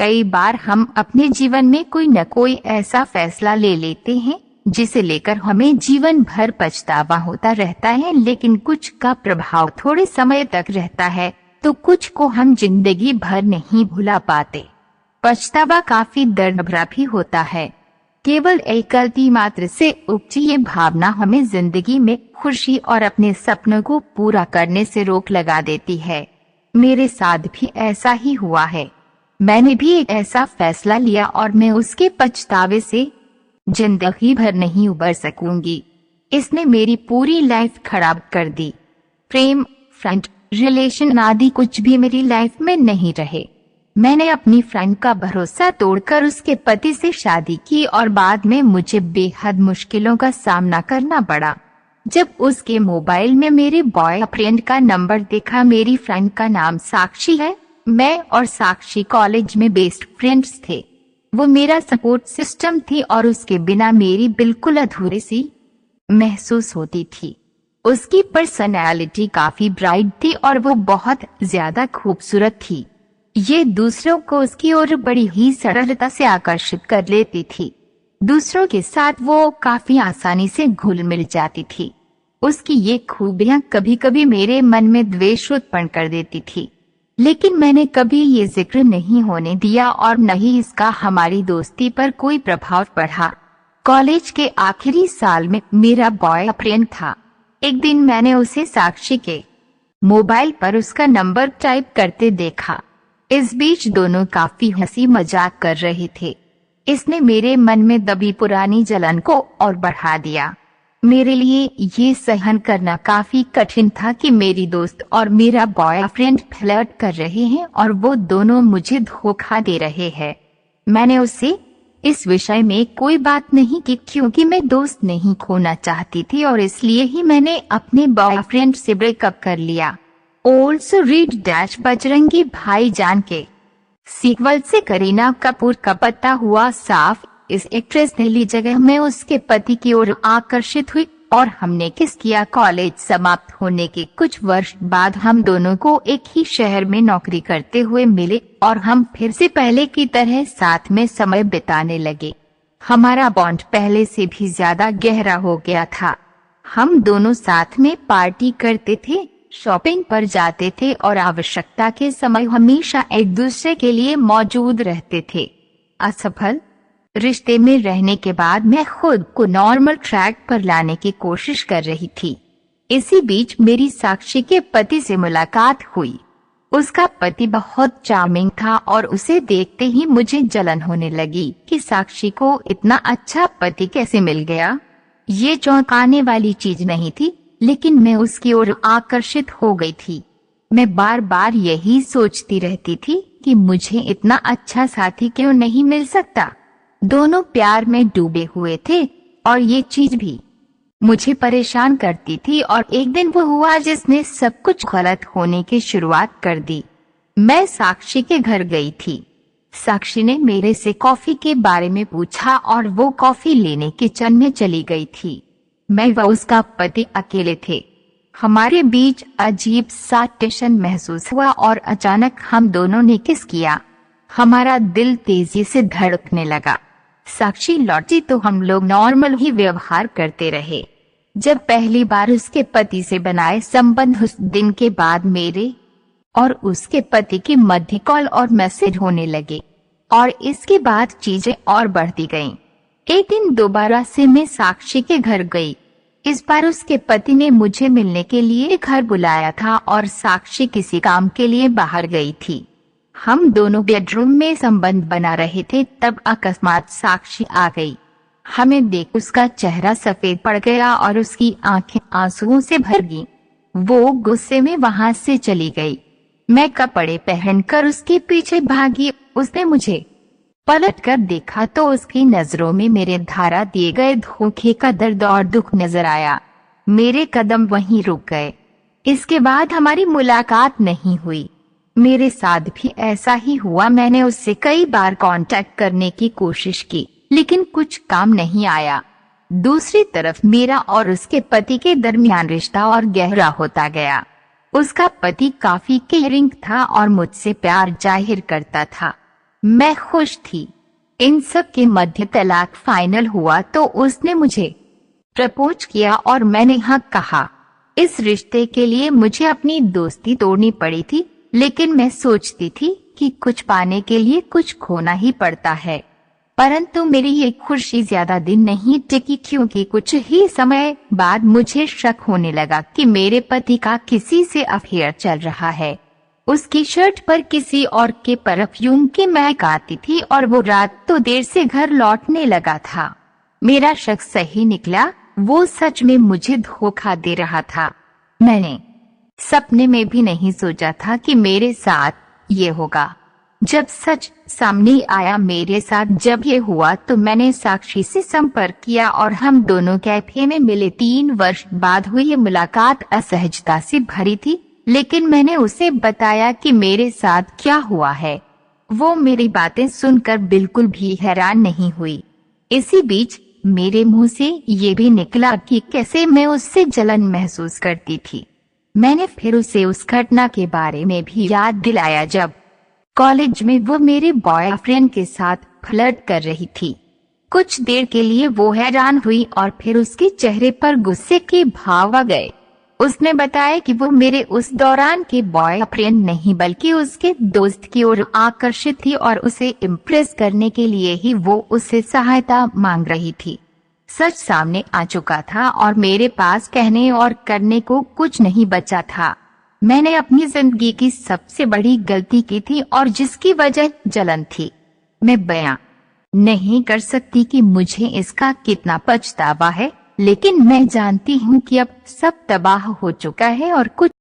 कई बार हम अपने जीवन में कोई न कोई ऐसा फैसला ले लेते हैं जिसे लेकर हमें जीवन भर पछतावा होता रहता है, लेकिन कुछ का प्रभाव थोड़े समय तक रहता है तो कुछ को हम जिंदगी भर नहीं भुला पाते। पछतावा काफी दर्दभरा भी होता है। केवल एक गलती मात्र से उपजी ये भावना हमें जिंदगी में खुशी और अपने सपनों को पूरा करने से रोक लगा देती है। मेरे साथ भी ऐसा ही हुआ है। मैंने भी एक ऐसा फैसला लिया और मैं उसके पछतावे से जिंदगी भर नहीं उबर सकूंगी। इसने मेरी पूरी लाइफ खराब कर दी। प्रेम, फ्रेंड, रिलेशन आदि कुछ भी मेरी लाइफ में नहीं रहे। मैंने अपनी फ्रेंड का भरोसा तोड़कर उसके पति से शादी की और बाद में मुझे बेहद मुश्किलों का सामना करना पड़ा। जब उसके मोबाइल में मेरे बॉयफ्रेंड का नंबर देखा, मेरी फ्रेंड का नाम साक्षी है। मैं और साक्षी कॉलेज में बेस्ट फ्रेंड्स थे। वो मेरा सपोर्ट सिस्टम थी और उसके बिना मेरी बिल्कुल अधूरी सी महसूस होती थी। उसकी पर्सनैलिटी काफी ब्राइट थी और वो बहुत ज्यादा खूबसूरत थी। ये दूसरों को उसकी ओर बड़ी ही सरलता से आकर्षित कर लेती थी। दूसरों के साथ वो काफी आसानी से घुल मिल जाती थी। उसकी ये खूबियां कभी कभी मेरे मन में द्वेष उत्पन्न कर देती थी, लेकिन मैंने कभी ये जिक्र नहीं होने दिया और न ही इसका हमारी दोस्ती पर कोई प्रभाव पड़ा। कॉलेज के आखिरी साल में मेरा बॉयफ्रेंड था। एक दिन मैंने उसे साक्षी के मोबाइल पर उसका नंबर टाइप करते देखा। इस बीच दोनों काफी हंसी मजाक कर रहे थे। इसने मेरे मन में दबी पुरानी जलन को और बढ़ा दिया। मेरे लिए ये सहन करना काफी कठिन था कि मेरी दोस्त और मेरा बॉयफ्रेंड फ्लर्ट कर रहे हैं और वो दोनों मुझे धोखा दे रहे हैं। मैंने उससे इस विषय में कोई बात नहीं की क्योंकि मैं दोस्त नहीं खोना चाहती थी और इसलिए ही मैंने अपने बॉयफ्रेंड से ब्रेकअप कर लिया। ऑल्सो रीड डैश बजरंगी भाईजान के सीक्वल से करीना कपूर का पता हुआ साफ। इस एक्ट्रेस ने ली जगह में उसके पति की ओर आकर्षित हुई और हमने किस किया। कॉलेज समाप्त होने के कुछ वर्ष बाद हम दोनों को एक ही शहर में नौकरी करते हुए मिले और हम फिर से पहले की तरह साथ में समय बिताने लगे। हमारा बॉन्ड पहले से भी ज्यादा गहरा हो गया था। हम दोनों साथ में पार्टी करते थे, शॉपिंग पर जाते थे और आवश्यकता के समय हमेशा एक दूसरे के लिए मौजूद रहते थे। असफल रिश्ते में रहने के बाद मैं खुद को नॉर्मल ट्रैक पर लाने की कोशिश कर रही थी। इसी बीच मेरी साक्षी के पति से मुलाकात हुई। उसका पति बहुत चार्मिंग था और उसे देखते ही मुझे जलन होने लगी कि साक्षी को इतना अच्छा पति कैसे मिल गया। ये चौंकाने वाली चीज नहीं थी, लेकिन मैं उसकी ओर आकर्षित हो गई थी। मैं बार बार यही सोचती रहती थी कि मुझे इतना अच्छा साथी क्यों नहीं मिल सकता। दोनों प्यार में डूबे हुए थे और ये चीज भी मुझे परेशान करती थी और एक दिन वो हुआ जिसने सब कुछ गलत होने की शुरुआत कर दी। मैं साक्षी के घर गई थी। साक्षी ने मेरे से कॉफी के बारे में पूछा और वो कॉफी लेने किचन में चली गई थी। मैं व उसका पति अकेले थे। हमारे बीच अजीब सा टेंशन महसूस हुआ और अचानक हम दोनों ने किस किया। हमारा दिल तेजी से धड़कने लगा। साक्षी लौटी तो हम लोग नॉर्मल ही व्यवहार करते रहे। जब पहली बार उसके पति से बनाए संबंध उस दिन के बाद मेरे और उसके पति के मध्य कॉल और मैसेज होने लगे और इसके बाद चीजें और बढ़ती गईं। एक दिन दोबारा से मैं साक्षी के घर गई। इस बार उसके पति ने मुझे मिलने के लिए घर बुलाया था और साक्षी किसी काम के लिए बाहर गई थी। हम दोनों बेडरूम में संबंध बना रहे थे, तब अकस्मात साक्षी आ गई। हमें देख उसका चेहरा सफेद पड़ गया और उसकी आंखें आंसुओं से भर गईं। वो गुस्से में वहां से चली गई। मैं कपड़े पहनकर उसके पीछे भागी। उसने मुझे पलटकर देखा तो उसकी नजरों में मेरे द्वारा दिए गए धोखे का दर्द और दुख नजर आया। मेरे कदम वहीं रुक गए। इसके बाद हमारी मुलाकात नहीं हुई। मेरे साथ भी ऐसा ही हुआ। मैंने उससे कई बार कांटेक्ट करने की कोशिश की, लेकिन कुछ काम नहीं आया। दूसरी तरफ मेरा और उसके पति के दरमियान रिश्ता और गहरा होता गया। उसका पति काफी केयरिंग था और मुझसे प्यार जाहिर करता था। मैं खुश थी। इन सब के मध्य तलाक फाइनल हुआ तो उसने मुझे प्रपोज किया और मैंने हाँ कहा। इस रिश्ते के लिए मुझे अपनी दोस्ती तोड़नी पड़ी थी, लेकिन मैं सोचती थी कि कुछ पाने के लिए कुछ खोना ही पड़ता है। परंतु मेरी ये खुशी ज्यादा दिन नहीं टिकी, क्योंकि कुछ ही समय बाद मुझे शक होने लगा कि मेरे पति का किसी से अफेयर चल रहा है। उसकी शर्ट पर किसी और के परफ्यूम की महक आती थी और वो रात तो देर से घर लौटने लगा था। मेरा शक सही निकला, वो सच में मुझे धोखा दे रहा था। मैंने सपने में भी नहीं सोचा था कि मेरे साथ ये होगा। जब सच सामने आया मेरे साथ जब ये हुआ, तो मैंने साक्षी से संपर्क किया और हम दोनों कैफे में मिले। 3 वर्ष बाद हुई ये मुलाकात असहजता से भरी थी, लेकिन मैंने उसे बताया कि मेरे साथ क्या हुआ है। वो मेरी बातें सुनकर बिल्कुल भी हैरान नहीं हुई। इसी बीच मेरे मुंह से ये भी निकला कि कैसे मैं उससे जलन महसूस करती थी। मैंने फिर उसे उस घटना के बारे में भी याद दिलाया जब कॉलेज में वो मेरे बॉयफ्रेंड के साथ फ्लर्ट कर रही थी। कुछ देर के लिए वो हैरान हुई और फिर उसके चेहरे पर गुस्से के भाव आ गए। उसने बताया कि वो मेरे उस दौरान के बॉयफ्रेंड नहीं बल्कि उसके दोस्त की ओर आकर्षित थी और उसे इम्प्रेस करने के लिए ही वो उससे सहायता मांग रही थी। सच सामने आ चुका था और मेरे पास कहने और करने को कुछ नहीं बचा था। मैंने अपनी जिंदगी की सबसे बड़ी गलती की थी और जिसकी वजह जलन थी। मैं बयां नहीं कर सकती कि मुझे इसका कितना पछतावा है, लेकिन मैं जानती हूँ कि अब सब तबाह हो चुका है और कुछ